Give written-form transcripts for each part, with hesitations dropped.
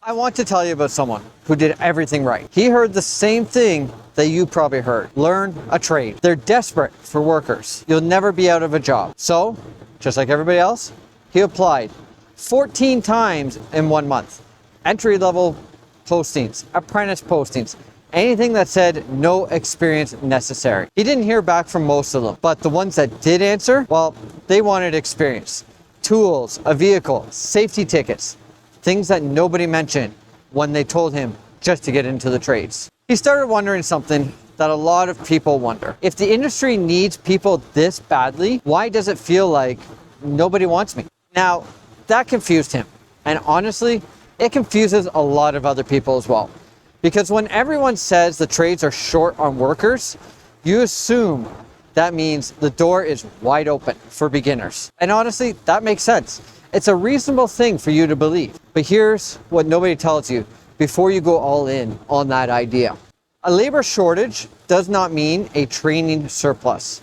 I want to tell you about someone who did everything right. He heard the same thing that you probably heard. Learn a trade. They're desperate for workers. You'll never be out of a job. So, just like everybody else, he applied 14 times in 1 month. Entry-level postings, apprentice postings, anything that said no experience necessary. He didn't hear back from most of them, but the ones that did answer, well, they wanted experience. Tools, a vehicle, safety tickets, things that nobody mentioned when they told him just to get into the trades. He started wondering something that a lot of people wonder. If the industry needs people this badly, why does it feel like nobody wants me? Now, that confused him. And honestly, it confuses a lot of other people as well. Because when everyone says the trades are short on workers, you assume that means the door is wide open for beginners. And honestly, that makes sense. It's a reasonable thing for you to believe. But here's what nobody tells you before you go all in on that idea. A labor shortage does not mean a training surplus.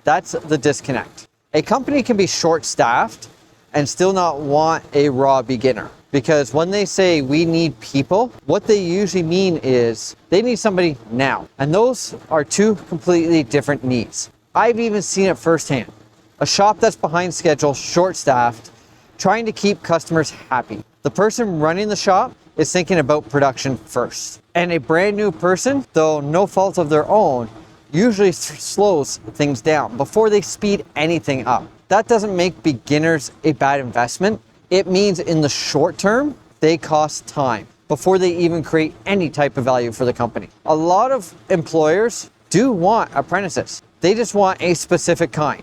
That's the disconnect. A company can be short-staffed and still not want a raw beginner. Because when they say we need people, what they usually mean is they need somebody now. And those are two completely different needs. I've even seen it firsthand. A shop that's behind schedule, short-staffed, trying to keep customers happy. The person running the shop is thinking about production first. And a brand new person, though no fault of their own, usually slows things down before they speed anything up. That doesn't make beginners a bad investment. It means in the short term, they cost time before they even create any type of value for the company. A lot of employers do want apprentices. They just want a specific kind.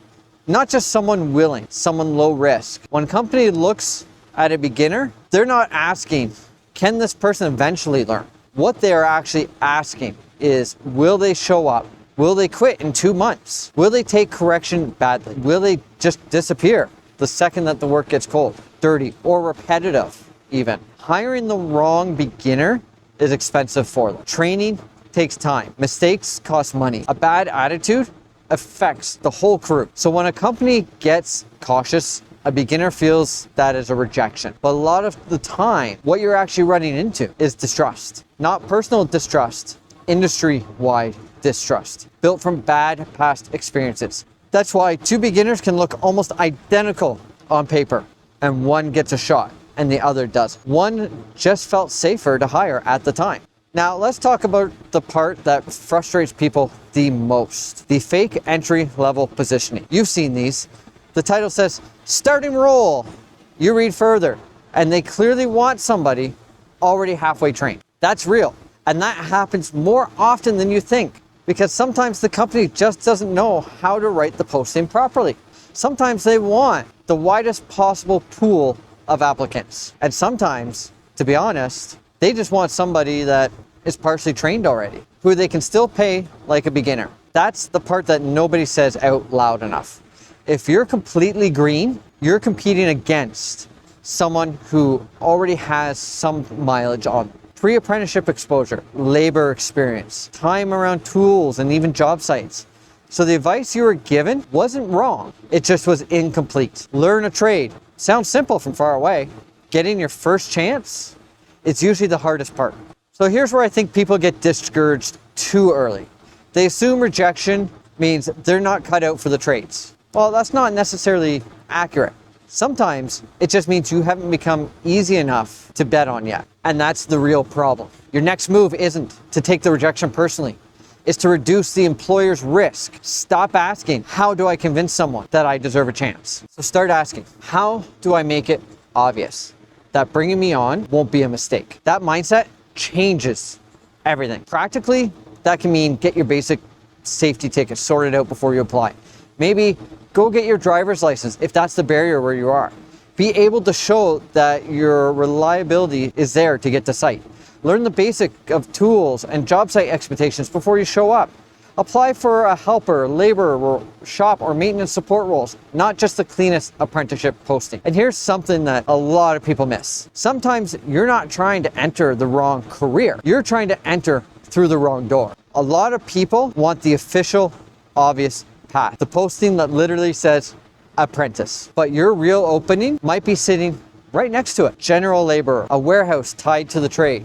Not just someone willing, someone low risk. When a company looks at a beginner, they're not asking, can this person eventually learn? What they are actually asking is, will they show up? Will they quit in 2 months? Will they take correction badly? Will they just disappear the second that the work gets cold, dirty, or repetitive even? Hiring the wrong beginner is expensive for them. Training takes time. Mistakes cost money. A bad attitude affects the whole crew. So when a company gets cautious, a beginner feels that is a rejection. But a lot of the time, what you're actually running into is distrust. Not personal distrust, industry-wide distrust, built from bad past experiences. That's why two beginners can look almost identical on paper, and one gets a shot and the other does. One just felt safer to hire at the time. Now let's talk about the part that frustrates people the most, the fake entry-level positioning. You've seen these. The title says, starting role. You read further, and they clearly want somebody already halfway trained. That's real, and that happens more often than you think, because sometimes the company just doesn't know how to write the posting properly. Sometimes they want the widest possible pool of applicants, and sometimes, to be honest, they just want somebody that is partially trained already, who they can still pay like a beginner. That's the part that nobody says out loud enough. If you're completely green, you're competing against someone who already has some mileage on them. Pre-apprenticeship exposure, labor experience, time around tools, and even job sites. So the advice you were given wasn't wrong, it just was incomplete. Learn a trade. Sounds simple from far away. Getting your first chance, it's usually the hardest part. So here's where I think people get discouraged too early. They assume rejection means they're not cut out for the trades. Well, that's not necessarily accurate. Sometimes it just means you haven't become easy enough to bet on yet. And that's the real problem. Your next move isn't to take the rejection personally. It's to reduce the employer's risk. Stop asking, how do I convince someone that I deserve a chance? So start asking, how do I make it obvious that bringing me on won't be a mistake? That mindset changes everything. Practically, that can mean get your basic safety tickets sorted out before you apply. Maybe go get your driver's license if that's the barrier where you are. Be able to show that your reliability is there to get to site. Learn the basic of tools and job site expectations before you show up. Apply for a helper, laborer, shop, or maintenance support roles, not just the cleanest apprenticeship posting. And here's something that a lot of people miss. Sometimes you're not trying to enter the wrong career. You're trying to enter through the wrong door. A lot of people want the official, obvious path. The posting that literally says apprentice. But your real opening might be sitting right next to it. General laborer, a warehouse tied to the trade,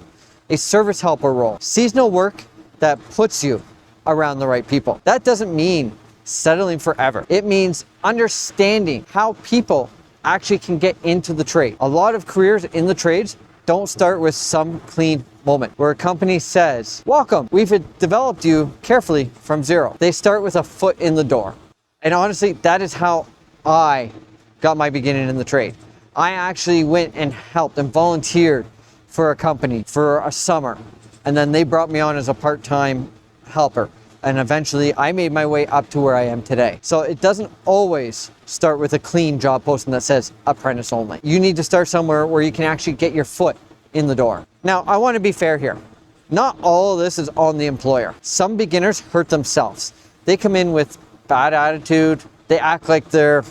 a service helper role, seasonal work that puts you around the right people. That doesn't mean settling forever. It means understanding how people actually can get into the trade. A lot of careers in the trades don't start with some clean moment where a company says, welcome, we've developed you carefully from zero. They start with a foot in the door. And honestly, that is how I got my beginning in the trade. I actually went and helped and volunteered for a company for a summer. And then they brought me on as a part-time helper. And eventually I made my way up to where I am today. So it doesn't always start with a clean job posting that says apprentice only. You need to start somewhere where you can actually get your foot in the door. Now, I want to be fair here. Not all of this is on the employer. Some beginners hurt themselves. They come in with bad attitude. They act like they're,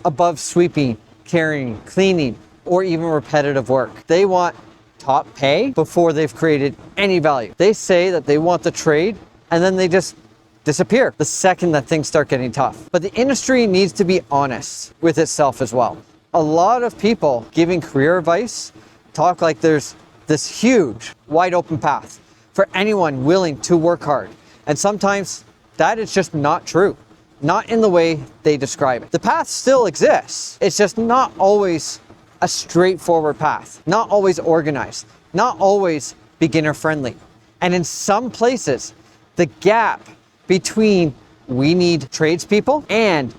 above sweeping, carrying, cleaning, or even repetitive work. They want top pay before they've created any value. They say that they want the trade, and then they just disappear the second that things start getting tough. But the industry needs to be honest with itself as well. A lot of people giving career advice talk like there's this huge, wide open path for anyone willing to work hard. And sometimes that is just not true. Not in the way they describe it. The path still exists. It's just not always a straightforward path, not always organized, not always beginner friendly. And in some places, the gap between we need tradespeople and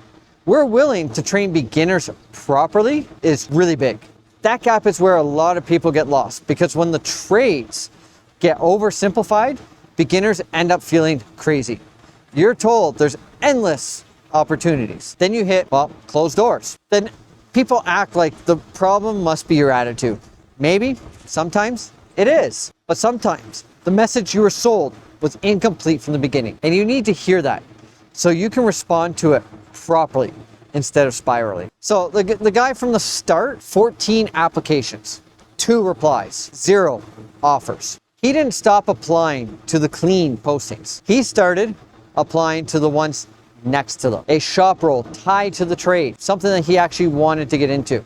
we're willing to train beginners properly is really big. That gap is where a lot of people get lost, because when the trades get oversimplified, beginners end up feeling crazy. You're told there's endless opportunities. Then you hit, closed doors. Then people act like the problem must be your attitude. Maybe, sometimes it is, but sometimes the message you were sold was incomplete from the beginning. And you need to hear that so you can respond to it properly instead of spiraling. So the guy from the start, 14 applications, 2 replies, 0 offers. He didn't stop applying to the clean postings. He started applying to the ones next to them. A shop role tied to the trade, something that he actually wanted to get into.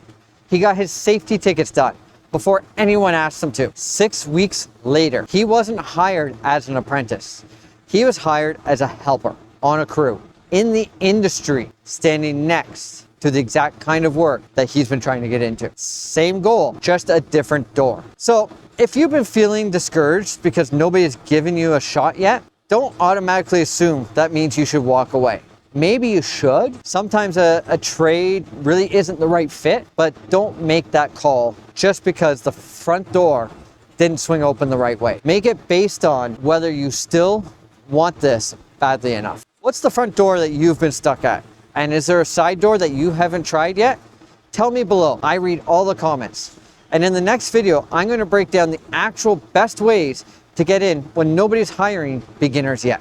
He got his safety tickets done before anyone asked him to. 6 weeks later, he wasn't hired as an apprentice. He was hired as a helper on a crew in the industry, standing next to the exact kind of work that he's been trying to get into. Same goal, just a different door. So if you've been feeling discouraged because nobody's given you a shot yet, don't automatically assume that means you should walk away. Maybe you should. Sometimes a trade really isn't the right fit, but don't make that call just because the front door didn't swing open the right way. Make it based on whether you still want this badly enough. What's the front door that you've been stuck at? And is there a side door that you haven't tried yet? Tell me below. I read all the comments. And in the next video, I'm going to break down the actual best ways to get in when nobody's hiring beginners yet.